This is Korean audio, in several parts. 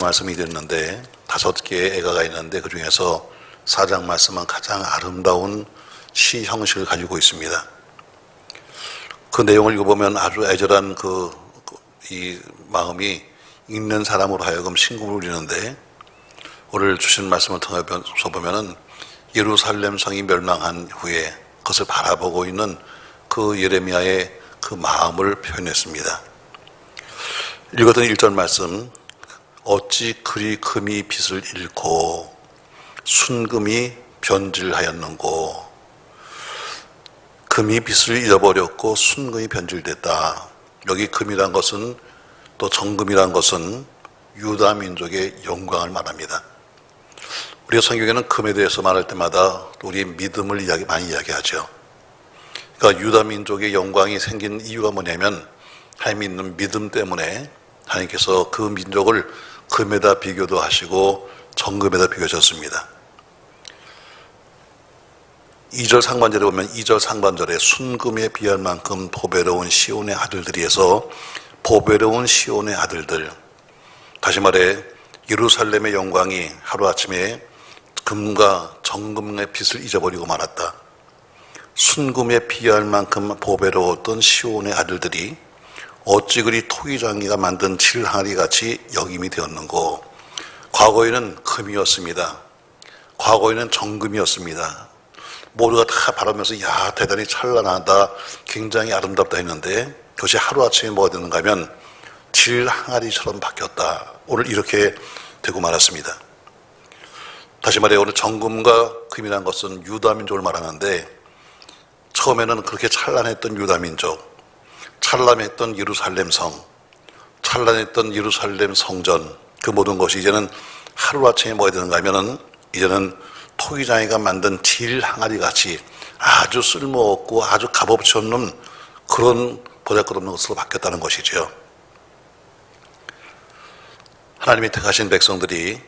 말씀이 됐는데 5개의 애가가 있는데 그 중에서 4장 말씀은 가장 아름다운 시 형식을 가지고 있습니다. 그 내용을 읽어보면 아주 애절한 이 마음이 읽는 사람으로 하여금 심금을 울리는데, 오늘 주신 말씀을 통해서 보면은 예루살렘 성이 멸망한 후에 그것을 바라보고 있는 그 예레미야의 그 마음을 표현했습니다. 읽었던 1절 말씀, 어찌 그리 금이 빛을 잃고 순금이 변질하였는고. 금이 빛을 잃어버렸고 순금이 변질됐다. 여기 금이란 것은, 또 정금이란 것은 유다 민족의 영광을 말합니다. 우리가 성경에는 금에 대해서 말할 때마다 우리 믿음을 많이 이야기하죠. 그러니까 유다 민족의 영광이 생긴 이유가 뭐냐면, 하나님 믿는 믿음 때문에 하나님께서 그 민족을 금에다 비교도 하시고 정금에다 비교하셨습니다. 2절 상반절에 보면 2절 상반절에 순금에 비할 만큼 보배로운 시온의 아들들이 해서 보배로운 시온의 아들들, 다시 말해 예루살렘의 영광이 하루아침에 금과 정금의 빛을 잊어버리고 말았다. 순금에 비할 만큼 보배로웠던 시온의 아들들이 어찌 그리 토기장이가 만든 질항아리 같이 역임이 되었는고. 과거에는 금이었습니다. 과거에는 정금이었습니다. 모두가 다 바라면서 야, 대단히 찬란하다, 굉장히 아름답다 했는데, 그것이 하루아침에 뭐가 되는가 하면 질항아리처럼 바뀌었다. 오늘 이렇게 되고 말았습니다. 다시 말해 오늘 정금과 금이라는 것은 유다 민족을 말하는데, 처음에는 그렇게 찬란했던 유다 민족, 찬란했던 예루살렘 성, 찬란했던 예루살렘 성전, 그 모든 것이 이제는 하루아침에 뭐가 되는가 하면은 이제는 토기장이가 만든 질항아리 같이 아주 쓸모없고 아주 값없이 없는 그런 보잘것없는 것으로 바뀌었다는 것이죠. 하나님이 택하신 백성들이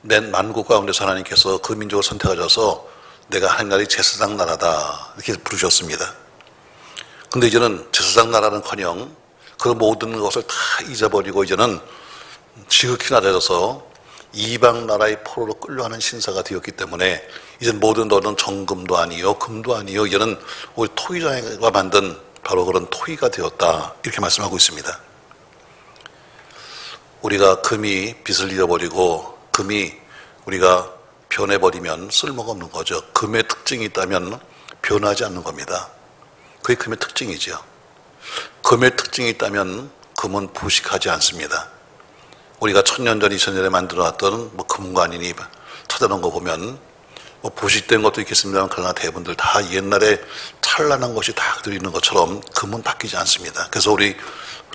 맨 만국 가운데서 하나님께서 그 민족을 선택하셔서 내가 하나님 나라의 제사장 나라다 이렇게 부르셨습니다. 근데 이제는 제사장 나라는커녕 그 모든 것을 다 잊어버리고 이제는 지극히 낮아져서 이방 나라의 포로로 끌려가는 신사가 되었기 때문에 이제 모든 너는 정금도 아니요 금도 아니요 이제는 우리 토기장이가 만든 바로 그런 토기가 되었다 이렇게 말씀하고 있습니다. 우리가 금이 빛을 잃어버리고 금이 우리가 변해버리면 쓸모가 없는 거죠. 금의 특징이 있다면 변하지 않는 겁니다. 그게 금의 특징이죠. 금의 특징이 있다면 금은 부식하지 않습니다. 우리가 1000년 전, 2000년에 만들어놨던 금관이니 찾아놓은 거 보면 부식된 것도 있겠습니다만, 그러나 대부분들 다 옛날에 찬란한 것이 다 그대로 있는 것처럼 금은 바뀌지 않습니다. 그래서 우리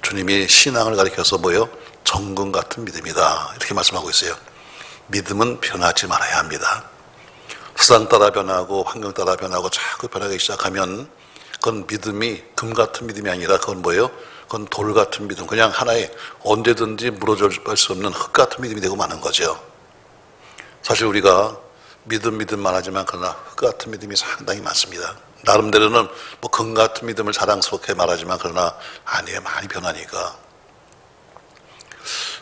주님이 신앙을 가리켜서 뭐예요? 정금 같은 믿음이다 이렇게 말씀하고 있어요. 믿음은 변하지 말아야 합니다. 세상 따라 변하고 환경 따라 변하고 자꾸 변하기 시작하면 그건 믿음이 금 같은 믿음이 아니라 그건 뭐예요? 그건 돌 같은 믿음, 그냥 하나의 언제든지 무너질 수 없는 흙 같은 믿음이 되고 마는 거죠. 사실 우리가 믿음만 하지만 그러나 흙 같은 믿음이 상당히 많습니다. 나름대로는 금 같은 믿음을 자랑스럽게 말하지만 그러나 아니에요. 많이 변하니까.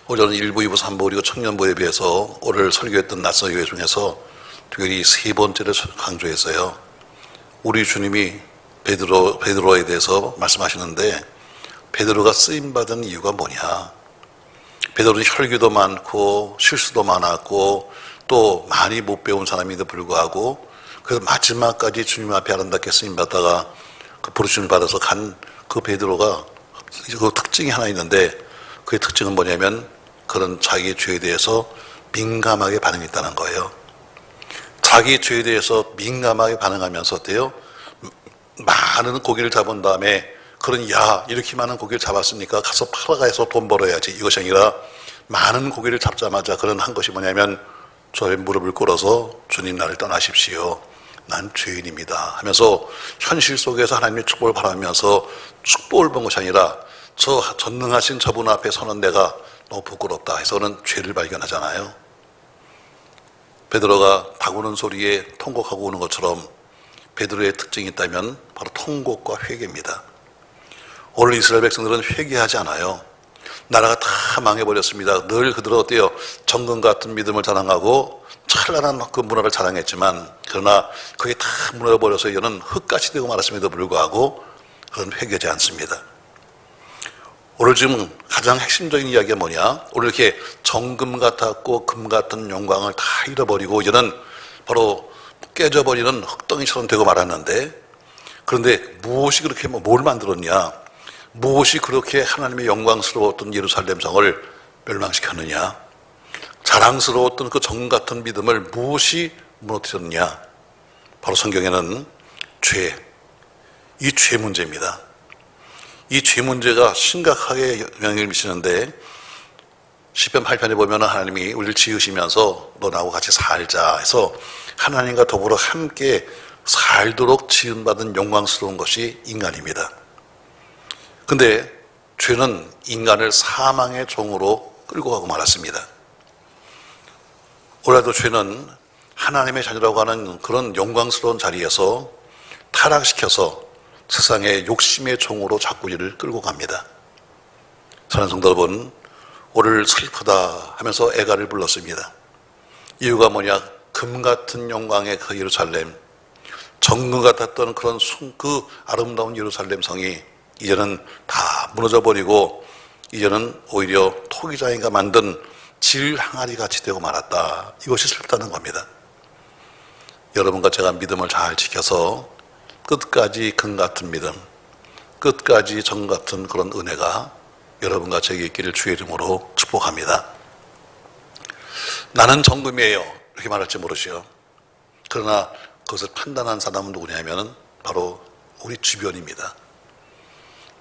저는 1부, 2부, 3부 그리고 청년부에 비해서 오늘 설교했던 낯선 교회 중에서 특별히 3번째를 강조했어요. 우리 주님이 베드로에 대해서 말씀하시는데, 베드로가 쓰임받은 이유가 뭐냐? 베드로는 혈기도 많고 실수도 많았고 또 많이 못 배운 사람임에도 불구하고 그래서 마지막까지 주님 앞에 아름답게 쓰임받다가 그 부르심을 받아서 간 그 베드로가 그 특징이 하나 있는데, 그의 특징은 뭐냐면 그런 자기의 죄에 대해서 민감하게 반응했다는 거예요. 자기 죄에 대해서 민감하게 반응하면서 어때요? 많은 고기를 잡은 다음에 그런 이렇게 많은 고기를 잡았으니까 가서 팔아가서 돈 벌어야지 이것이 아니라, 많은 고기를 잡자마자 그런 한 것이 뭐냐면 저의 무릎을 꿇어서 주님 나를 떠나십시오. 난 죄인입니다 하면서 현실 속에서 하나님의 축복을 바라면서 축복을 본 것이 아니라 저 전능하신 저분 앞에 서는 내가 너무 부끄럽다 해서는 죄를 발견하잖아요. 베드로가 다구는 소리에 통곡하고 오는 것처럼 베드로의 특징이 있다면 바로 통곡과 회개입니다. 오늘 이스라엘 백성들은 회개하지 않아요. 나라가 다 망해버렸습니다. 늘 그들은 어때요? 정금 같은 믿음을 자랑하고 찬란한 그 문화를 자랑했지만 그러나 그게 다 무너져버려서 이제는 흙같이 되고 말았음에도 불구하고 그건 회개하지 않습니다. 오늘 지금 가장 핵심적인 이야기가 뭐냐? 오늘 이렇게 정금 같았고 금 같은 영광을 다 잃어버리고 이제는 바로 깨져버리는 흙덩이처럼 되고 말았는데, 그런데 무엇이 그렇게 뭘 만들었냐? 무엇이 그렇게 하나님의 영광스러웠던 예루살렘 성을 멸망시켰느냐? 자랑스러웠던 그 정 같은 믿음을 무엇이 무너뜨렸느냐? 바로 성경에는 이 죄 문제입니다. 이 죄 문제가 심각하게 영향을 미치는데, 시편 8편에 보면 하나님이 우리를 지으시면서 너 나하고 같이 살자 해서 하나님과 더불어 함께 살도록 지음받은 영광스러운 것이 인간입니다. 근데 죄는 인간을 사망의 종으로 끌고 가고 말았습니다. 오늘도 죄는 하나님의 자녀라고 하는 그런 영광스러운 자리에서 타락시켜서 세상의 욕심의 종으로 자꾸 이를 끌고 갑니다. 사랑하는 성도 여러분, 오늘 슬프다 하면서 애가를 불렀습니다. 이유가 뭐냐? 금 같은 영광의 그 예루살렘, 정금 같았던 그런 그 아름다운 예루살렘 성이 이제는 다 무너져버리고 이제는 오히려 토기장이가 만든 질 항아리 같이 되고 말았다. 이것이 슬프다는 겁니다. 여러분과 제가 믿음을 잘 지켜서 끝까지 금 같은 믿음, 끝까지 정 같은 그런 은혜가 여러분과 제게 있기를 주의 이름으로 축복합니다. 나는 정금이에요, 이렇게 말할지 모르시오. 그러나 그것을 판단한 사람은 누구냐면 바로 우리 주변입니다.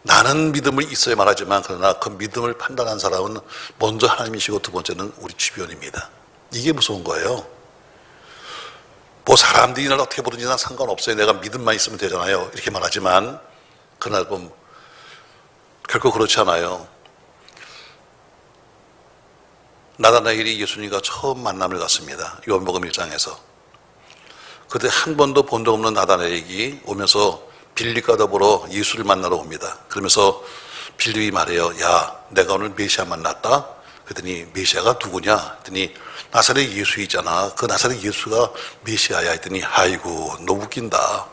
나는 믿음을 있어야 말하지만 그러나 그 믿음을 판단한 사람은 먼저 하나님이시고 두 번째는 우리 주변입니다. 이게 무서운 거예요. 뭐 사람들이 날 어떻게 보든지 난 상관없어요. 내가 믿음만 있으면 되잖아요. 이렇게 말하지만 그러나 보면 결코 그렇지 않아요. 나다나엘이 예수님과 처음 만남을 갖습니다. 요한복음 1장에서. 그때 한 번도 본 적 없는 나다나엘이 오면서 빌립과 더불어 예수를 만나러 옵니다. 그러면서 빌립이 말해요. 야, 내가 오늘 메시아 만났다. 그랬더니 메시아가 누구냐? 그랬더니 나사렛 예수 있잖아. 그 나사렛 예수가 메시아야. 했더니 아이고 너 웃긴다.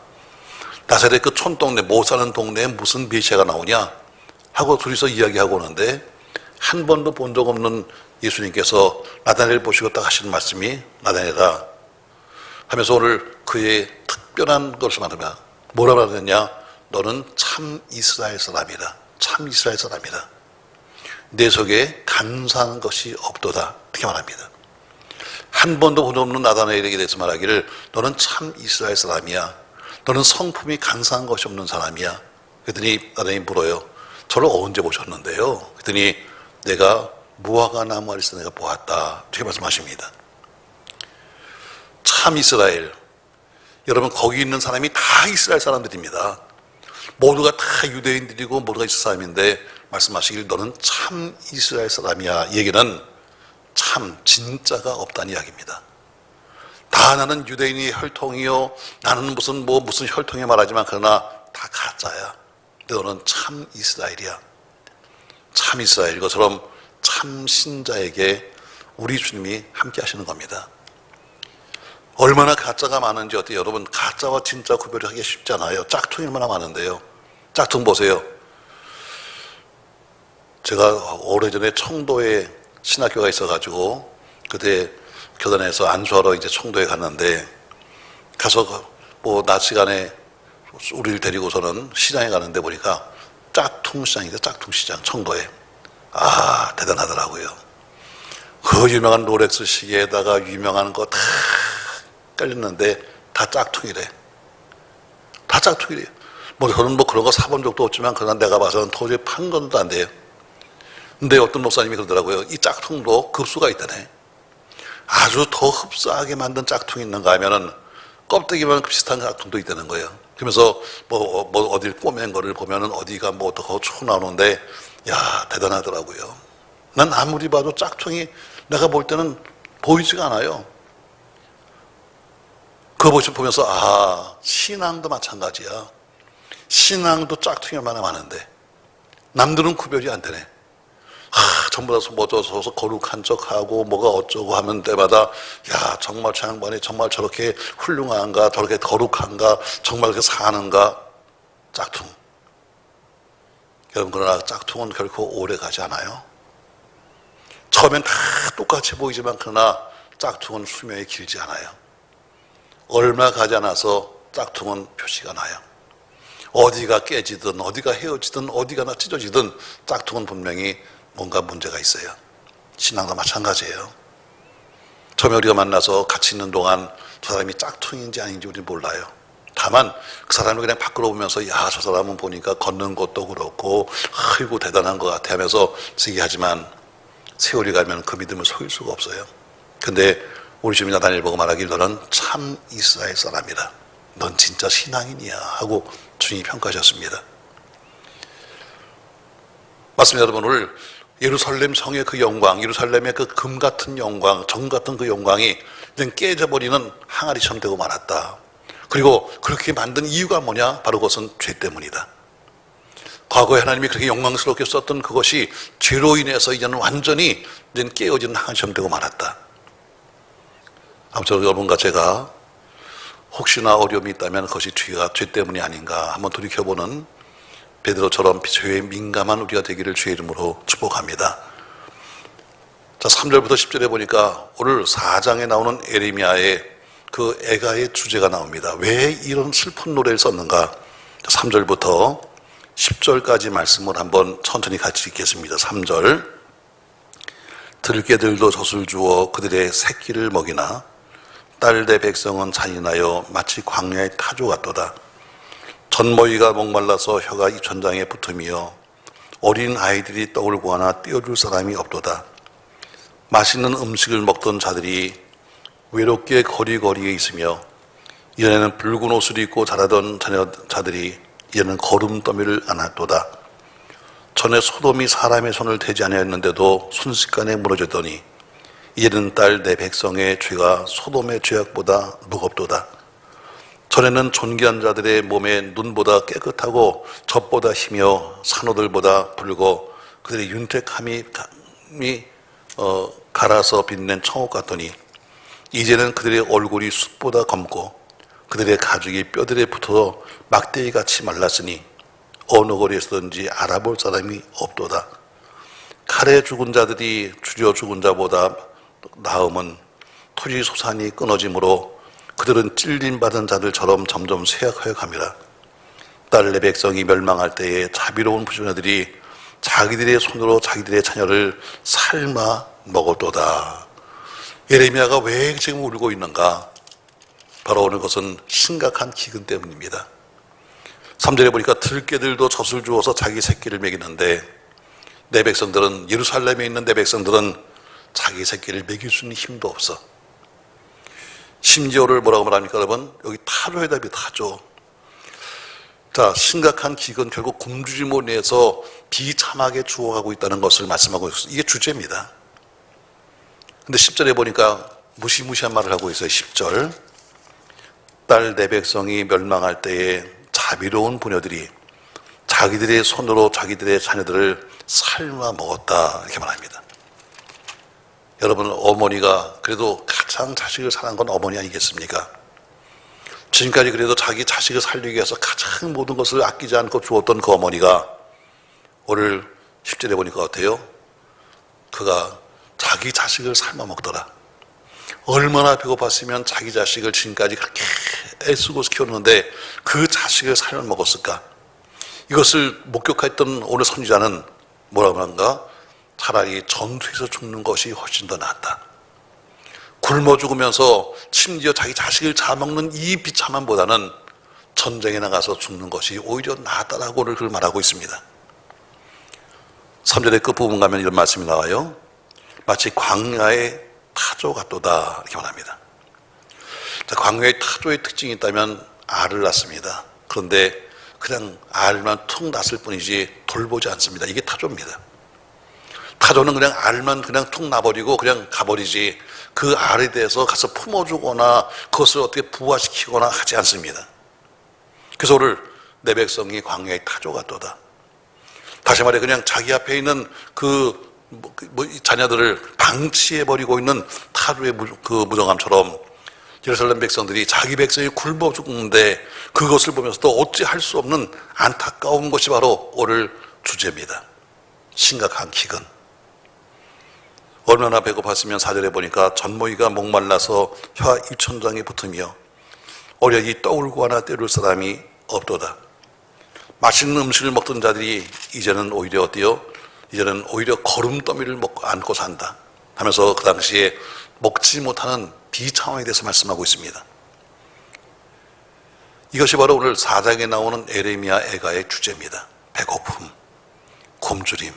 나사렛 그 촌동네 못 사는 동네에 무슨 메시아가 나오냐? 하고 둘이서 이야기하고 오는데 한 번도 본 적 없는 예수님께서 나다나엘 보시고 딱 하시는 말씀이 나다나엘아 하면서 오늘 그의 특별한 것을 말합니다. 뭐라 말하느냐? 너는 참 이스라엘 사람이다. 참 이스라엘 사람이다. 내 속에 간사한 것이 없도다. 이렇게 말합니다. 한 번도 본 적 없는 나다나엘에게 대해서 말하기를 너는 참 이스라엘 사람이야. 너는 성품이 간사한 것이 없는 사람이야. 그랬더니 나다나엘이 물어요. 저를 언제 보셨는데요? 그랬더니 내가 무화과 나무 아래서 내가 보았다. 이렇게 말씀하십니다. 참 이스라엘. 여러분 거기 있는 사람이 다 이스라엘 사람들입니다. 모두가 다 유대인들이고 모두가 이스라엘 사람인데 말씀하시길 너는 참 이스라엘 사람이야. 이 얘기는 참 진짜가 없다는 이야기입니다. 다 나는 유대인이 혈통이요 나는 무슨 혈통에 말하지만 그러나 다 가짜야. 근데 너는 참 이스라엘이야. 참 이스라엘 것처럼 참 신자에게 우리 주님이 함께 하시는 겁니다. 얼마나 가짜가 많은지 어때요? 여러분 가짜와 진짜 구별을 하기 쉽잖아요. 짝퉁이 얼마나 많은데요. 짝퉁 보세요. 제가 오래전에 청도에 신학교가 있어가지고 그때 교단에서 안수하러 이제 청도에 갔는데 가서 뭐 낮 시간에 우리를 데리고서는 시장에 가는데 보니까 짝퉁 시장이다. 짝퉁 시장 청도에. 아 대단하더라고요. 그 유명한 롤렉스 시계에다가 유명한 거 다 깔렸는데 다 짝퉁이래. 다 짝퉁이래. 뭐 저는 뭐 그런 거 사본 적도 없지만 그러나 내가 봐서는 도저히 판 건도 안 돼요. 근데 어떤 목사님이 그러더라고요. 이 짝퉁도 급수가 있다네. 아주 더 흡사하게 만든 짝퉁이 있는가 하면은 껍데기만 비슷한 짝퉁도 있다는 거예요. 그러면서 뭐 어딜 꼬맨 거를 보면은 어디가 뭐 더 쳐 나오는데 야 대단하더라고요. 난 아무리 봐도 짝퉁이 내가 볼 때는 보이지가 않아요. 그거 보면서 아 신앙도 마찬가지야. 신앙도 짝퉁이 얼마나 많은데 남들은 구별이 안 되네. 전부 다 숨어져서 거룩한 척하고 뭐가 어쩌고 하면 때마다 야 정말 저 양반이 정말 저렇게 훌륭한가, 저렇게 거룩한가, 정말 그렇게 사는가. 짝퉁. 여러분, 그러나 짝퉁은 결코 오래 가지 않아요. 처음엔 다 똑같이 보이지만 그러나 짝퉁은 수명이 길지 않아요. 얼마 가지 않아서 짝퉁은 표시가 나요. 어디가 깨지든 어디가 헤어지든 어디가 나 찢어지든 짝퉁은 분명히 뭔가 문제가 있어요. 신앙도 마찬가지예요. 처음에 우리가 만나서 같이 있는 동안 저 사람이 짝퉁인지 아닌지 우리는 몰라요. 다만 그 사람을 그냥 밖으로 보면서 야, 저 사람은 보니까 걷는 것도 그렇고 아이고 대단한 것 같아 하면서 얘기하지만 세월이 가면 그 믿음을 속일 수가 없어요. 근데 우리 주님 나다니엘 보고 말하길 너는 참 이스라엘 사람이다. 넌 진짜 신앙인이야 하고 주님이 평가하셨습니다. 맞습니다. 여러분, 오늘 예루살렘 성의 그 영광, 예루살렘의 그 금 같은 영광, 정 같은 그 영광이 이제 깨져버리는 항아리처럼 되고 말았다. 그리고 그렇게 만든 이유가 뭐냐? 바로 그것은 죄 때문이다. 과거에 하나님이 그렇게 영광스럽게 썼던 그것이 죄로 인해서 이제는 완전히 이제 깨어지는 항아리처럼 되고 말았다. 아무쪼록 여러분과 제가 혹시나 어려움이 있다면 그것이 죄 때문이 아닌가 한번 돌이켜보는 베드로처럼 죄에 민감한 우리가 되기를 주의 이름으로 축복합니다. 자, 3절부터 10절에 보니까 오늘 4장에 나오는 에레미야의 그 애가의 주제가 나옵니다. 왜 이런 슬픈 노래를 썼는가? 3절부터 10절까지 말씀을 한번 천천히 같이 읽겠습니다. 3절. 들깨들도 젖을 주어 그들의 새끼를 먹이나 딸 내 백성은 잔인하여 마치 광야의 타조 같도다. 젖먹이가 목말라서 혀가 입천장에 붙으며 어린 아이들이 떡을 구하나 띄워줄 사람이 없도다. 맛있는 음식을 먹던 자들이 외롭게 거리거리에 있으며 이전에는 붉은 옷을 입고 자라던 자들이 이제는 거름더미를 안았도다. 전에 소돔이 사람의 손을 대지 아니하였는데도 순식간에 무너졌더니 이제는 딸 내 백성의 죄가 소돔의 죄악보다 무겁도다. 전에는 존귀한 자들의 몸에 눈보다 깨끗하고 젖보다 희며 산호들보다 붉어 그들의 윤택함이 갈아서 빛낸 청옥 같더니 이제는 그들의 얼굴이 숯보다 검고 그들의 가죽이 뼈들에 붙어 막대기같이 말랐으니 어느 거리에서든지 알아볼 사람이 없도다. 칼에 죽은 자들이 줄여 죽은 자보다 나음은 토지 소산이 끊어지므로 그들은 찔림받은 자들처럼 점점 쇠약하여 갑니다. 딸 내 백성이 멸망할 때에 자비로운 부자들이 자기들의 손으로 자기들의 자녀를 삶아 먹었도다. 예레미야가 왜 지금 울고 있는가? 바로 오늘 것은 심각한 기근 때문입니다. 3절에 보니까 들깨들도 젖을 주어서 자기 새끼를 먹이는데 내 백성들은, 예루살렘에 있는 내 백성들은 자기 새끼를 먹일 수 있는 힘도 없어. 심지어를 뭐라고 말합니까, 여러분? 여기 타조의 답이 타조. 자, 심각한 기근, 결국 굶주림으로 인해서 비참하게 죽어가고 있다는 것을 말씀하고 있어요. 이게 주제입니다. 근데 10절에 보니까 무시무시한 말을 하고 있어요. 10절. 딸 내 백성이 멸망할 때에 자비로운 부녀들이 자기들의 손으로 자기들의 자녀들을 삶아 먹었다. 이렇게 말합니다. 여러분, 어머니가 그래도 가장 자식을 사랑한 건 어머니 아니겠습니까? 지금까지 그래도 자기 자식을 살리기 위해서 가장 모든 것을 아끼지 않고 주었던 그 어머니가 오늘 10절에 보니까 어때요? 그가 자기 자식을 삶아 먹더라. 얼마나 배고팠으면 자기 자식을 지금까지 그렇게 애쓰고 키웠는데 그 자식을 삶아 먹었을까? 이것을 목격했던 오늘 선지자는 뭐라고 하는가? 차라리 전투에서 죽는 것이 훨씬 더 낫다. 굶어 죽으면서 심지어 자기 자식을 잡아먹는 이 비참함보다는 전쟁에 나가서 죽는 것이 오히려 낫다라고 오늘 그걸 말하고 있습니다. 3절의 끝부분 가면 이런 말씀이 나와요. 마치 광야의 타조 같도다 이렇게 말합니다. 자, 광야의 타조의 특징이 있다면 알을 낳습니다. 그런데 그냥 알만 툭 낳았을 뿐이지 돌보지 않습니다. 이게 타조입니다. 타조는 그냥 알만 그냥 툭 놔버리고 그냥 가버리지 그 알에 대해서 가서 품어주거나 그것을 어떻게 부화시키거나 하지 않습니다. 그래서 오늘 내 백성이 광야의 타조 같도다. 다시 말해 그냥 자기 앞에 있는 그 이 자녀들을 방치해버리고 있는 타주의 무정함처럼 예루살렘 백성들이 자기 백성이 굶어 죽는데 그것을 보면서도 어찌 할 수 없는 안타까운 것이 바로 오늘 주제입니다. 심각한 기근. 얼마나 배고팠으면 4절에 보니까 젖모이가 목말라서 혀 입천장에 붙으며 어려이 떠울고 하나 때릴 사람이 없도다. 맛있는 음식을 먹던 자들이 이제는 오히려 어때요? 이제는 오히려 거름더미를 먹고 안고 산다 하면서 그 당시에 먹지 못하는 비참함에 대해서 말씀하고 있습니다. 이것이 바로 오늘 4장에 나오는 에레미야 애가의 주제입니다. 배고픔, 굶주림.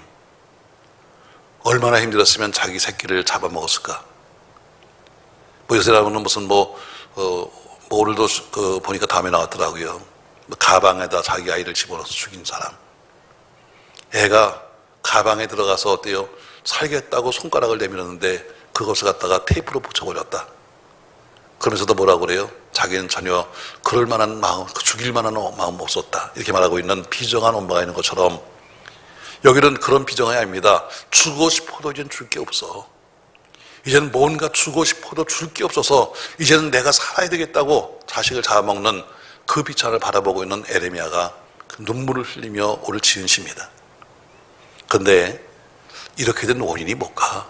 얼마나 힘들었으면 자기 새끼를 잡아먹었을까. 요새라고는 무슨 오늘도 보니까 다음에 나왔더라고요. 가방에다 자기 아이를 집어넣어서 죽인 사람. 애가 가방에 들어가서 어때요? 살겠다고 손가락을 내밀었는데 그것을 갖다가 테이프로 붙여버렸다. 그러면서도 뭐라고 그래요? 자기는 전혀 그럴 만한 마음, 죽일 만한 마음 없었다. 이렇게 말하고 있는 비정한 엄마가 있는 것처럼 여기는 그런 비정이 아닙니다. 주고 싶어도 이제는 줄 게 없어. 이제는 뭔가 주고 싶어도 줄 게 없어서 이제는 내가 살아야 되겠다고 자식을 잡아먹는 그 비참을 바라보고 있는 에레미야가 눈물을 흘리며 오늘 지은 시입니다. 그런데 이렇게 된 원인이 뭘까?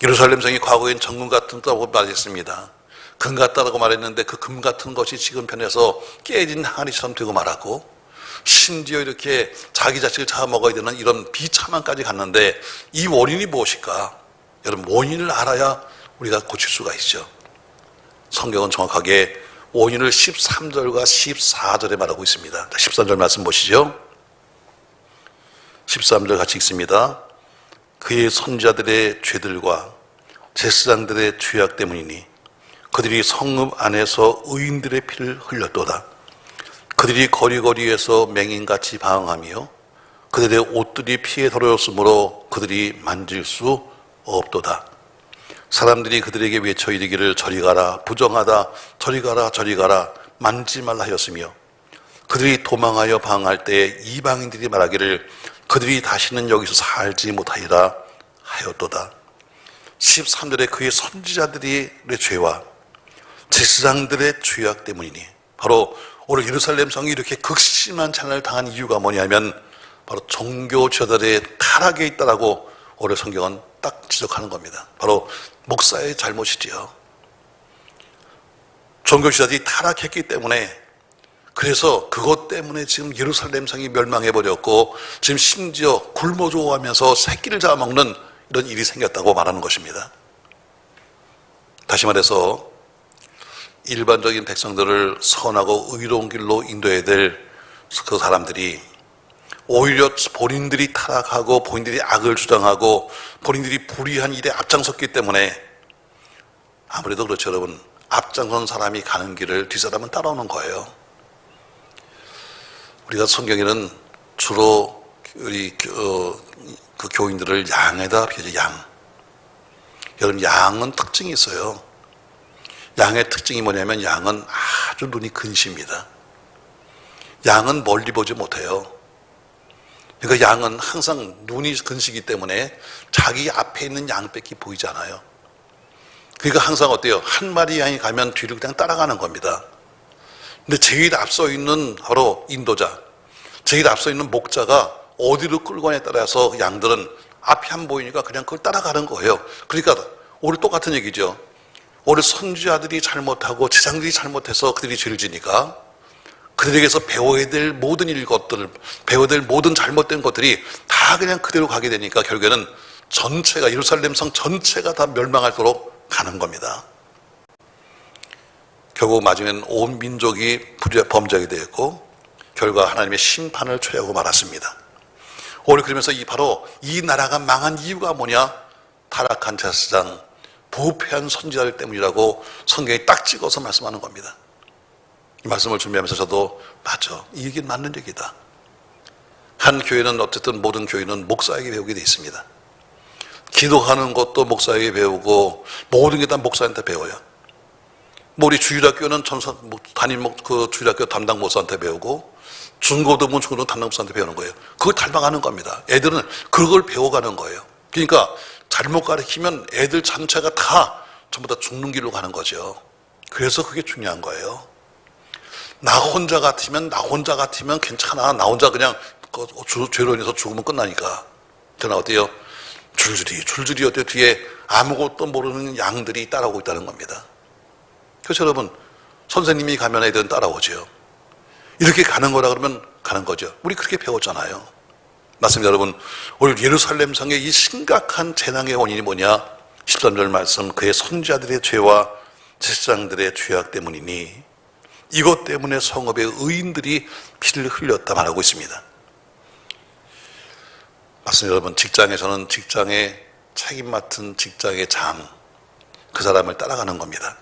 예루살렘 성이 과거엔 정금 같다고 말했습니다. 금 같다고 말했는데 그 금 같은 것이 지금 변해서 깨진 항아리처럼 되고 말았고 심지어 이렇게 자기 자식을 잡아먹어야 되는 이런 비참함까지 갔는데 이 원인이 무엇일까? 여러분, 원인을 알아야 우리가 고칠 수가 있죠. 성경은 정확하게 원인을 13절과 14절에 말하고 있습니다. 13절 말씀 보시죠. 13절 같이 읽습니다. 그의 선지자들의 죄들과 제사장들의 죄악 때문이니 그들이 성읍 안에서 의인들의 피를 흘렸도다. 그들이 거리거리에서 맹인같이 방황하며 그들의 옷들이 피에 더러웠으므로 그들이 만질 수 없도다. 사람들이 그들에게 외쳐 이르기를 저리 가라, 부정하다, 저리 가라, 저리 가라, 만지지 말라 하였으며 그들이 도망하여 방황할 때 이방인들이 말하기를 그들이 다시는 여기서 살지 못하리라 하였도다. 13절에 그의 선지자들의 죄와 제사장들의 죄악 때문이니 바로 오늘 예루살렘 성이 이렇게 극심한 재난을 당한 이유가 뭐냐면 바로 종교 지도자들의 타락에 있다라고 오늘 성경은 딱 지적하는 겁니다. 바로 목사의 잘못이지요. 종교 지도자들이 타락했기 때문에 그래서 그것 때문에 지금 예루살렘 성이 멸망해버렸고 지금 심지어 굶어 죽어가면서 새끼를 잡아먹는 이런 일이 생겼다고 말하는 것입니다. 다시 말해서 일반적인 백성들을 선하고 의로운 길로 인도해야 될 그 사람들이 오히려 본인들이 타락하고 본인들이 악을 주장하고 본인들이 불의한 일에 앞장섰기 때문에 아무래도 그렇죠, 여러분. 앞장선 사람이 가는 길을 뒷사람은 따라오는 거예요. 우리가 성경에는 주로 우리 그 교인들을 양에다 비교하죠. 양. 여러분, 양은 특징이 있어요. 양의 특징이 뭐냐면 양은 아주 눈이 근시입니다. 양은 멀리 보지 못해요. 그러니까 양은 항상 눈이 근시기 때문에 자기 앞에 있는 양밖에 보이지 않아요. 그러니까 항상 어때요? 한 마리 양이 가면 뒤를 그냥 따라가는 겁니다. 근데 제일 앞서 있는 바로 인도자, 제일 앞서 있는 목자가 어디로 끌고 가냐에 따라서 양들은 앞이 안 보이니까 그냥 그걸 따라가는 거예요. 그러니까 오늘 똑같은 얘기죠. 오늘 선지자들이 잘못하고 제사장들이 잘못해서 그들이 죄를 지니까 그들에게서 배워야 될 모든 것들을, 배워야 될 모든 잘못된 것들이 다 그냥 그대로 가게 되니까 결국에는 전체가, 예루살렘 성 전체가 다 멸망하도록 가는 겁니다. 결국 마지막엔 온 민족이 범죄하게 되었고 결과 하나님의 심판을 초래하고 말았습니다. 오늘 그러면서 바로 이 나라가 망한 이유가 뭐냐? 타락한 제사장, 부패한 선지자들 때문이라고 성경에 딱 찍어서 말씀하는 겁니다. 이 말씀을 준비하면서 저도 맞죠, 이 얘기는 맞는 얘기다. 한 교회는 어쨌든 모든 교회는 목사에게 배우게 돼 있습니다. 기도하는 것도 목사에게 배우고 모든 게 다 목사한테 배워요. 우리 주일학교는 그 주일학교 담당 목사한테 배우고 중고등부 담당 목사한테 배우는 거예요. 그걸 닮아가는 겁니다. 애들은 그걸 배워가는 거예요. 그러니까 잘못 가르치면 애들 전체가 다 전부 다 죽는 길로 가는 거죠. 그래서 그게 중요한 거예요. 나 혼자 같으면 괜찮아. 나 혼자 그냥 죄로 인해서 죽으면 끝나니까. 그러나 어때요? 줄줄이 어때요? 뒤에 아무것도 모르는 양들이 따라오고 있다는 겁니다. 그래서 여러분, 선생님이 가면 애들은 따라오죠. 이렇게 가는 거라 그러면 가는 거죠. 우리 그렇게 배웠잖아요. 맞습니다, 여러분. 오늘 예루살렘 성의 이 심각한 재난의 원인이 뭐냐? 13절 말씀, 그의 선지자들의 죄와 제사장들의 죄악 때문이니 이것 때문에 성읍의 의인들이 피를 흘렸다 말하고 있습니다. 맞습니다, 여러분. 직장에서는 직장에 책임 맡은 직장의 장, 그 사람을 따라가는 겁니다.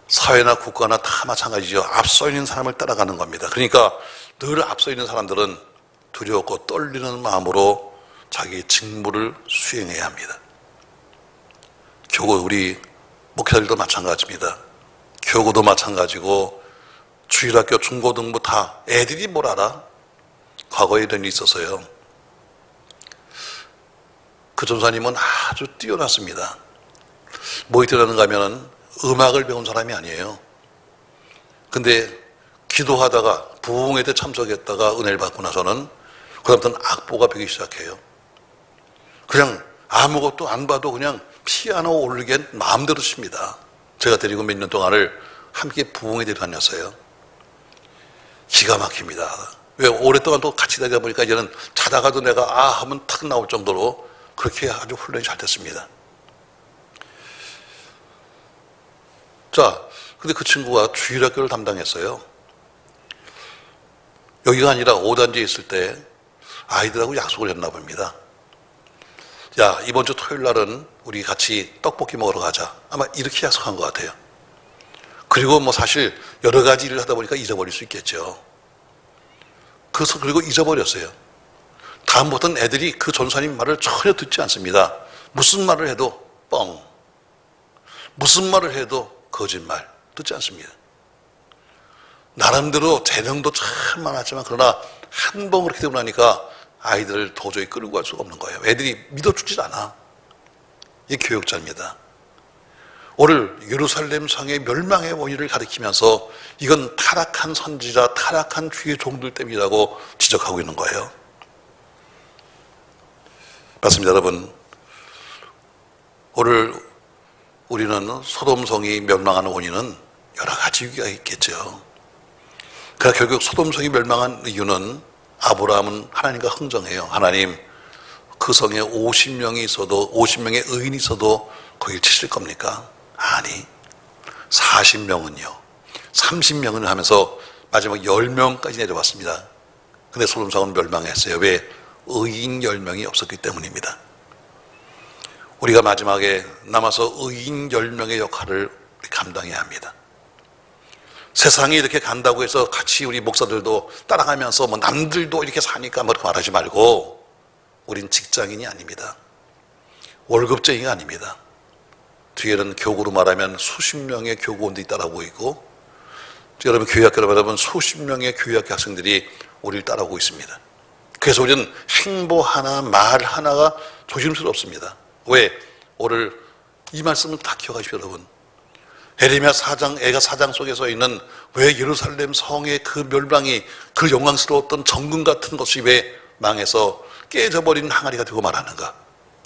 사회나 국가나 다 마찬가지죠. 앞서 있는 사람을 따라가는 겁니다. 그러니까 늘 앞서 있는 사람들은 두렵고 떨리는 마음으로 자기의 직무를 수행해야 합니다. 교구, 우리 목회자들도 마찬가지입니다. 교구도 마찬가지고 주일학교, 중고등부 다 애들이 뭘 알아? 과거에 이런 일이 있었어요. 그 전사님은 아주 뛰어났습니다. 뭐 뛰어나는가 하면은 음악을 배운 사람이 아니에요. 근데 기도하다가 부흥회 때 참석했다가 은혜를 받고 나서는 그다음부터는 악보가 배기 시작해요. 그냥 아무것도 안 봐도 그냥 피아노 올리기엔 마음대로 칩니다. 제가 데리고 몇 년 동안을 함께 부흥회 데려다녔어요. 기가 막힙니다. 왜? 오랫동안 또 같이 다니다 보니까 이제는 자다가도 내가 아 하면 탁 나올 정도로 그렇게 아주 훈련이 잘 됐습니다. 자, 근데 그 친구가 주일학교를 담당했어요. 여기가 아니라 5단지에 있을 때 아이들하고 약속을 했나 봅니다. 야, 이번 주 토요일 날은 우리 같이 떡볶이 먹으러 가자. 아마 이렇게 약속한 것 같아요. 그리고 뭐 사실 여러 가지 일을 하다 보니까 잊어버릴 수 있겠죠. 그리고 잊어버렸어요. 다음부터는 애들이 그 전사님 말을 전혀 듣지 않습니다. 무슨 말을 해도 뻥. 무슨 말을 해도 거짓말. 듣지 않습니다. 나름대로 재능도 참 많았지만 그러나 한 번 그렇게 되고 나니까 아이들을 도저히 끌고 갈 수가 없는 거예요. 애들이 믿어주질 않아. 이게 교육자입니다. 오늘 예루살렘 성의 멸망의 원인을 가리키면서 이건 타락한 선지자, 타락한 주의 종들 때문이라고 지적하고 있는 거예요. 맞습니다, 여러분. 오늘 우리는 소돔성이 멸망하는 원인은 여러 가지 이유가 있겠죠. 그러나 결국 소돔성이 멸망한 이유는 아브라함은 하나님과 흥정해요. 하나님, 그 성에 50명이 있어도 50명의 의인이 있어도 거길 치실 겁니까? 아니, 40명은요. 30명은 하면서 마지막 10명까지 내려왔습니다. 근데 소돔성은 멸망했어요. 왜? 의인 10명이 없었기 때문입니다. 우리가 마지막에 남아서 의인 10명의 역할을 감당해야 합니다. 세상이 이렇게 간다고 해서 같이 우리 목사들도 따라가면서 뭐 남들도 이렇게 사니까 뭐 그렇게 말하지 말고, 우린 직장인이 아닙니다. 월급쟁이가 아닙니다. 뒤에는 교구로 말하면 수십 명의 교구원들이 따라오고 있고, 여러분 교회학교로 말하면 수십 명의 교회학교 학생들이 우리를 따라오고 있습니다. 그래서 우리는 행보 하나, 말 하나가 조심스럽습니다. 왜? 오늘 이 말씀을 다 기억하십시오, 여러분. 에레미야 4장, 애가 4장 속에 서 있는 왜 예루살렘 성의 그 멸망이, 그 영광스러웠던 정금 같은 것이 왜 망해서 깨져버린 항아리가 되고 말하는가?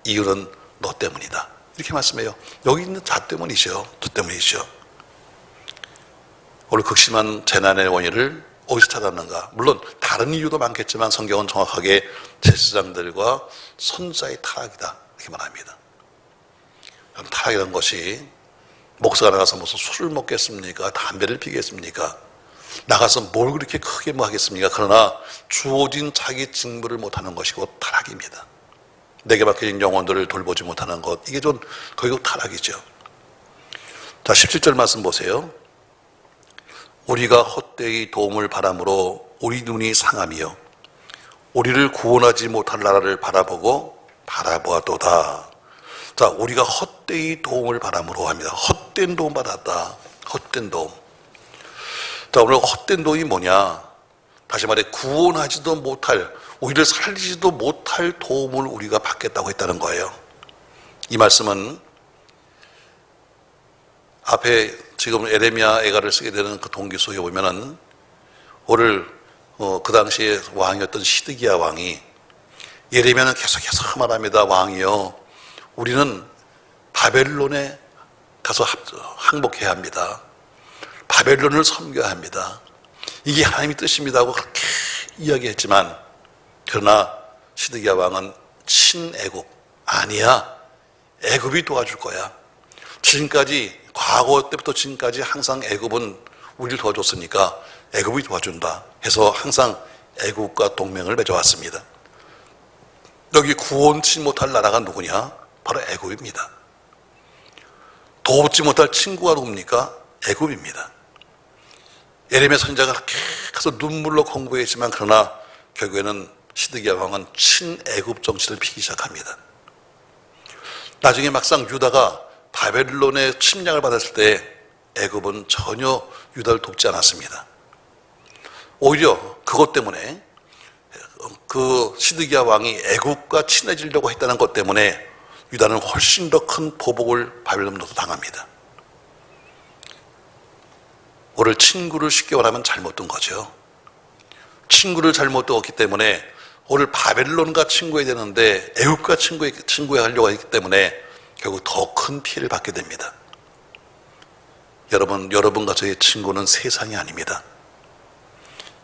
이유는 너 때문이다. 이렇게 말씀해요. 여기 있는 자 때문이죠. 너 때문이죠. 오늘 극심한 재난의 원인을 어디서 찾았는가? 물론 다른 이유도 많겠지만 성경은 정확하게 제사장들과 선지자의 타락이다 이렇게 말합니다. 그럼 타락이라는 것이 목사가 나가서 무슨 술을 먹겠습니까? 담배를 피겠습니까? 나가서 뭘 그렇게 크게 뭐 하겠습니까? 그러나 주어진 자기 직무를 못하는 것이고 타락입니다. 내게 맡겨진 영혼들을 돌보지 못하는 것, 이게 좀 거의 타락이죠. 자, 17절 말씀 보세요. 우리가 헛되이 도움을 바람으로 우리 눈이 상하며 우리를 구원하지 못할 나라를 바라보아도다. 자, 우리가 헛되이 도움을 바람으로 합니다. 헛된 도움 받았다. 헛된 도움. 자, 오늘 헛된 도움이 뭐냐? 다시 말해 구원하지도 못할, 우리를 살리지도 못할 도움을 우리가 받겠다고 했다는 거예요. 이 말씀은 앞에 지금 에레미야 애가를 쓰게 되는 그 동기 속에 보면은 오늘 그 당시에 왕이었던 시드기야 왕이 예레미야는 계속해서 말합니다. 왕이요, 우리는 바벨론에 가서 항복해야 합니다. 바벨론을 섬겨야 합니다. 이게 하나님의 뜻입니다 하고 그렇게 이야기했지만, 그러나 시드기야 왕은 친애굽, 아니야, 애굽이 도와줄 거야. 지금까지, 과거 때부터 지금까지 항상 애굽은 우리를 도와줬으니까 애굽이 도와준다 해서 항상 애굽과 동맹을 맺어왔습니다. 여기 구원치 못할 나라가 누구냐? 바로 애굽입니다. 돕지 못할 친구가 누굽니까? 애굽입니다. 예레미야 선지자가 계속 눈물로 공부했지만, 그러나 결국에는 시드기야 왕은 친애굽 정치를 피기 시작합니다. 나중에 막상 유다가 바벨론의 침략을 받았을 때 애굽은 전혀 유다를 돕지 않았습니다. 오히려 그것 때문에, 그 시드기야 왕이 애굽과 친해지려고 했다는 것 때문에 유다는 훨씬 더 큰 보복을 바벨론으로도 당합니다. 오늘 친구를 쉽게 말하면 잘못 둔 거죠. 친구를 잘못 두었기 때문에 오늘 바벨론과 친구해야 되는데 애굽과 친구하려고 했기 때문에 결국 더 큰 피해를 받게 됩니다. 여러분과 저의 친구는 세상이 아닙니다.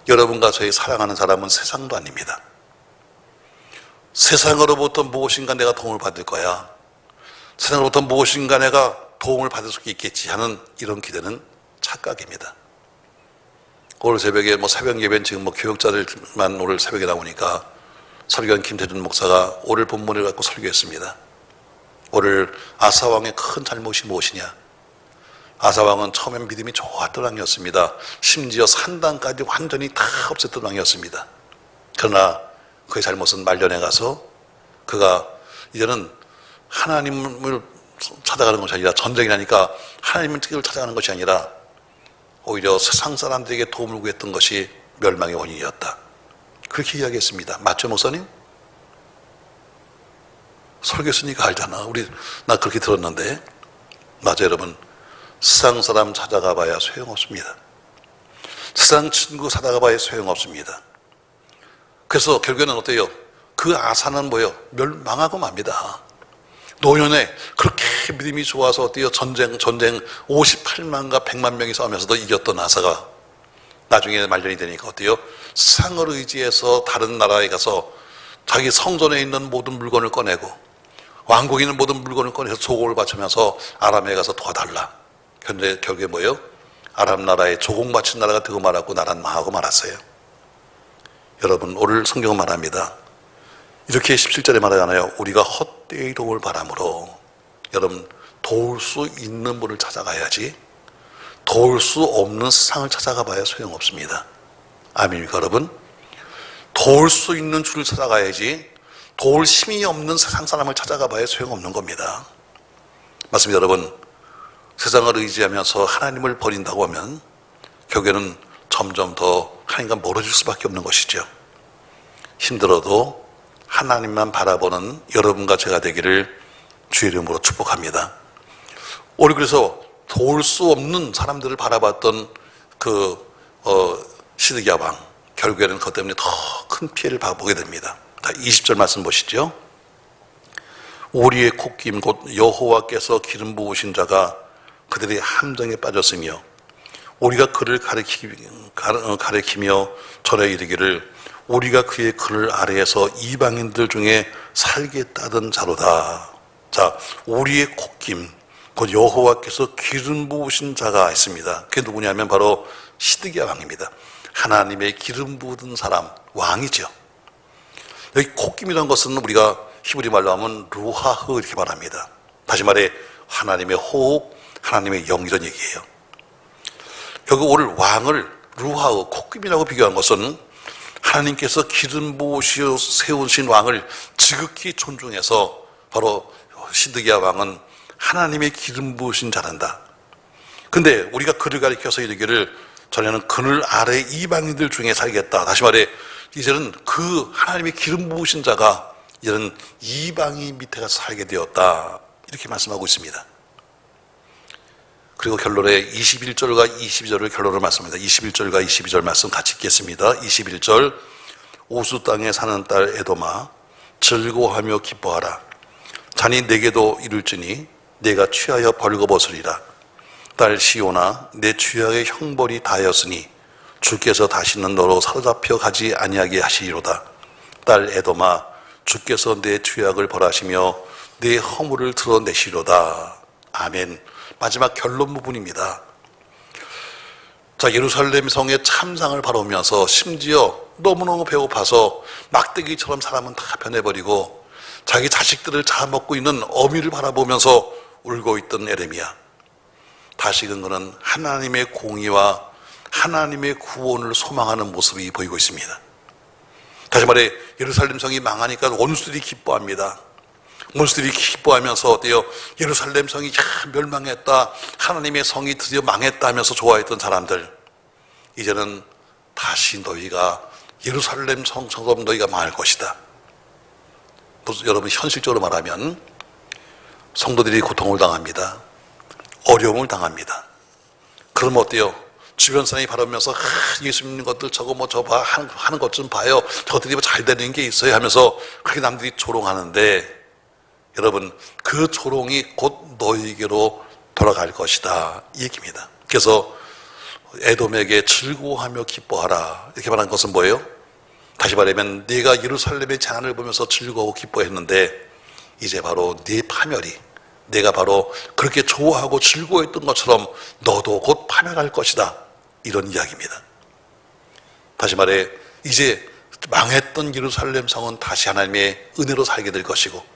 여러분과 저의 사랑하는 사람은 세상도 아닙니다. 세상으로부터 무엇인가 내가 도움을 받을 거야, 세상으로부터 무엇인가 내가 도움을 받을 수 있겠지 하는 이런 기대는 착각입니다. 오늘 새벽에 새벽 예배는 지금 교역자들만 오늘 새벽에 나오니까 설교한 김태준 목사가 오늘 본문을 갖고 설교했습니다. 오늘 아사왕의 큰 잘못이 무엇이냐? 아사왕은 처음엔 믿음이 좋았던 왕이었습니다. 심지어 산당까지 완전히 다 없앴던 왕이었습니다. 그러나 그의 잘못은 말년에 가서 그가 이제는 하나님을 찾아가는 것이 아니라, 전쟁이 나니까 하나님을 찾아가는 것이 아니라 오히려 세상 사람들에게 도움을 구했던 것이 멸망의 원인이었다. 그렇게 이야기했습니다. 맞죠, 목사님? 설교했으니까 알잖아. 나 그렇게 들었는데. 맞아요, 여러분. 세상 사람 찾아가 봐야 소용없습니다. 세상 친구 찾아가 봐야 소용없습니다. 그래서 결국에는 어때요? 그 아사는 멸망하고 맙니다. 노년에 그렇게 믿음이 좋아서 어때요? 전쟁 58만과 100만 명이 싸우면서도 이겼던 아사가 나중에 말년이 되니까 어때요? 세상을 의지해서 다른 나라에 가서 자기 성전에 있는 모든 물건을 꺼내고 왕국에 있는 모든 물건을 꺼내서 조공을 바치면서 아람에 가서 도와달라. 그런데 결국에 뭐예요? 아람 나라에 조공 바친 나라가 되고 말았고 나라는 망하고 말았어요. 여러분, 오늘 성경은 말합니다. 이렇게 17절에 말하잖아요. 우리가 헛되이 도움을 바람으로. 여러분, 도울 수 있는 분을 찾아가야지, 도울 수 없는 세상을 찾아가 봐야 소용없습니다. 아멘입니까, 여러분? 도울 수 있는 주를 찾아가야지, 도울 힘이 없는 세상 사람을 찾아가 봐야 소용없는 겁니다. 맞습니다, 여러분. 세상을 의지하면서 하나님을 버린다고 하면 결국에는 점점 더 하나님과 멀어질 수밖에 없는 것이죠. 힘들어도 하나님만 바라보는 여러분과 제가 되기를 주의 이름으로 축복합니다. 오늘 그래서 도울 수 없는 사람들을 바라봤던 시드기야 왕, 결국에는 그것 때문에 더 큰 피해를 보게 됩니다. 20절 말씀 보시죠. 우리의 콧김 곧 여호와께서 기름 부으신 자가 그들의 함정에 빠졌으며 우리가 그를 가리키며 전해 이르기를 우리가 그의 글 아래에서 이방인들 중에 살겠다던 자로다. 자, 우리의 콧김 곧 여호와께서 기름 부으신 자가 있습니다. 그게 누구냐면 바로 시드기야 왕입니다. 하나님의 기름 부은 사람, 왕이죠. 여기 콧김이라는 것은 우리가 히브리 말로 하면 루하흐 이렇게 말합니다. 다시 말해 하나님의 호흡, 하나님의 영, 이런 얘기예요. 결국 오늘 왕을 루하흐, 콧김이라고 비교한 것은 하나님께서 기름 부으시어 세우신 왕을 지극히 존중해서 바로 시드기야 왕은 하나님의 기름 부으신 자란다. 근데 우리가 그를 가리켜서 이르기를 전에는 그늘 아래 이방인들 중에 살겠다. 다시 말해 이제는 그 하나님의 기름 부으신 자가 이제는 이방인 밑에 가서 살게 되었다. 이렇게 말씀하고 있습니다. 그리고 결론에 21절과 22절을 결론을 말씀합니다. 21절과 22절 말씀 같이 읽겠습니다. 21절 우스 땅에 사는 딸 에돔아 즐거워하며 기뻐하라. 자니 내게도 이룰지니 내가 취하여 벌거벗으리라. 딸 시온아 내 죄악의 형벌이 다하였으니 주께서 다시는 너로 사로잡혀 가지 아니하게 하시리로다. 딸 에돔아 주께서 내 죄악을 벌하시며 내 허물을 드러내시리로다. 아멘. 마지막 결론 부분입니다. 자, 예루살렘 성의 참상을 바라보면서 심지어 너무너무 배고파서 막대기처럼 사람은 다 변해버리고 자기 자식들을 잡아먹고 있는 어미를 바라보면서 울고 있던 에레미야. 다시금 그는 하나님의 공의와 하나님의 구원을 소망하는 모습이 보이고 있습니다. 다시 말해 예루살렘 성이 망하니까 원수들이 기뻐합니다. 원수들이 기뻐하면서 어때요? 예루살렘 성이 멸망했다, 하나님의 성이 드디어 망했다 하면서 좋아했던 사람들, 이제는 다시 너희가 예루살렘 성처럼 너희가 망할 것이다. 여러분, 현실적으로 말하면 성도들이 고통을 당합니다. 어려움을 당합니다. 그러면 어때요? 주변 사람이 바라보면서 예수 믿는 것들 저거 뭐 저거 하는 것 좀 봐요. 저들이 뭐 잘 되는 게 있어요 하면서 그렇게 남들이 조롱하는데, 여러분, 그 조롱이 곧 너희에게로 돌아갈 것이다, 이 얘기입니다. 그래서 에돔에게 즐거워하며 기뻐하라, 이렇게 말한 것은 뭐예요? 다시 말하면 네가 예루살렘의 재난을 보면서 즐거워 기뻐했는데 이제 바로 네 파멸이, 내가 바로 그렇게 좋아하고 즐거워했던 것처럼 너도 곧 파멸할 것이다, 이런 이야기입니다. 다시 말해 이제 망했던 예루살렘 성은 다시 하나님의 은혜로 살게 될 것이고,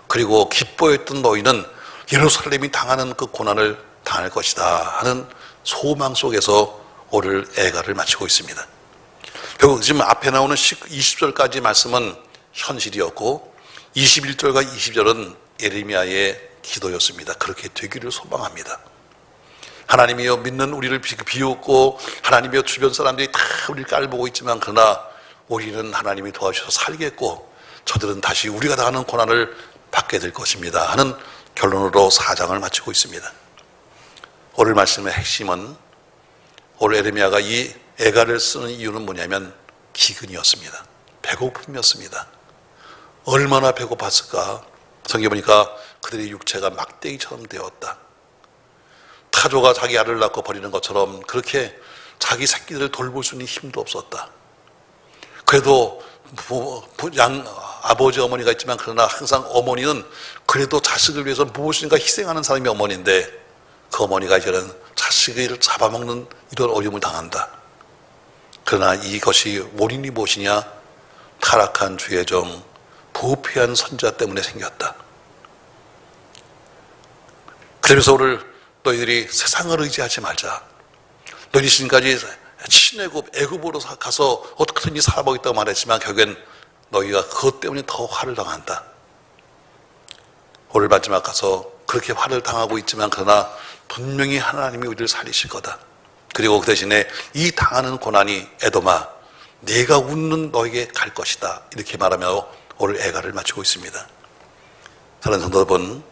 그리고 기뻐했던 너희는 예루살렘이 당하는 그 고난을 당할 것이다 하는 소망 속에서 오늘 애가를 마치고 있습니다. 결국 지금 앞에 나오는 20절까지 말씀은 현실이었고 21절과 20절은 예레미야의 기도였습니다. 그렇게 되기를 소망합니다. 하나님이여, 믿는 우리를 비웃고 하나님이여, 주변 사람들이 다 우리를 깔보고 있지만 그러나 우리는 하나님이 도와주셔서 살겠고 저들은 다시 우리가 당하는 고난을 받게 될 것입니다 하는 결론으로 4장을 마치고 있습니다. 오늘 말씀의 핵심은, 오늘 에레미야가 이 애가를 쓰는 이유는 뭐냐면 기근이었습니다. 배고픔이었습니다. 얼마나 배고팠을까? 성경에 보니까 그들의 육체가 막대기처럼 되었다. 타조가 자기 알을 낳고 버리는 것처럼 그렇게 자기 새끼들을 돌볼 수 있는 힘도 없었다. 그래도 아버지 어머니가 있지만 그러나 항상 어머니는 그래도 자식을 위해서 무엇인가 희생하는 사람이 어머니인데, 그 어머니가 이제는 자식을 잡아먹는 이런 어려움을 당한다. 그러나 이것이 원인이 무엇이냐? 타락한 주의 종 부패한 선지자 때문에 생겼다. 그러면서 오늘 너희들이 세상을 의지하지 말자. 너희들이 지금까지 친애굽, 애굽으로 가서 어떻게든지 살아보겠다고 말했지만 결국엔 너희가 그것 때문에 더 화를 당한다. 오늘 마지막 가서 그렇게 화를 당하고 있지만 그러나 분명히 하나님이 우리를 살리실 거다. 그리고 그 대신에 이 당하는 고난이 에돔아, 내가 웃는 너에게 갈 것이다, 이렇게 말하며 오늘 애가를 마치고 있습니다. 사랑하는 성도 여러분,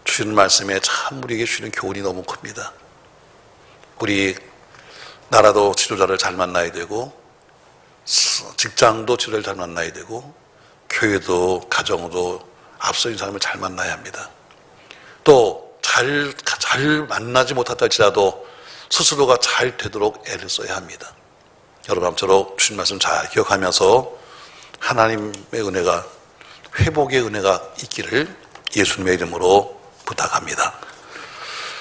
주시는 말씀에 참 우리에게 주시는 교훈이 너무 큽니다. 우리 나라도 지도자를 잘 만나야 되고, 직장도 지도자를 잘 만나야 되고, 교회도 가정도 앞서인 사람을 잘 만나야 합니다. 또 잘 만나지 못했다 할지라도 스스로가 잘 되도록 애를 써야 합니다. 여러분, 아무쪼록 주신 말씀 잘 기억하면서 하나님의 은혜가, 회복의 은혜가 있기를 예수님의 이름으로 부탁합니다.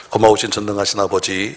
고마우신 전능하신 아버지,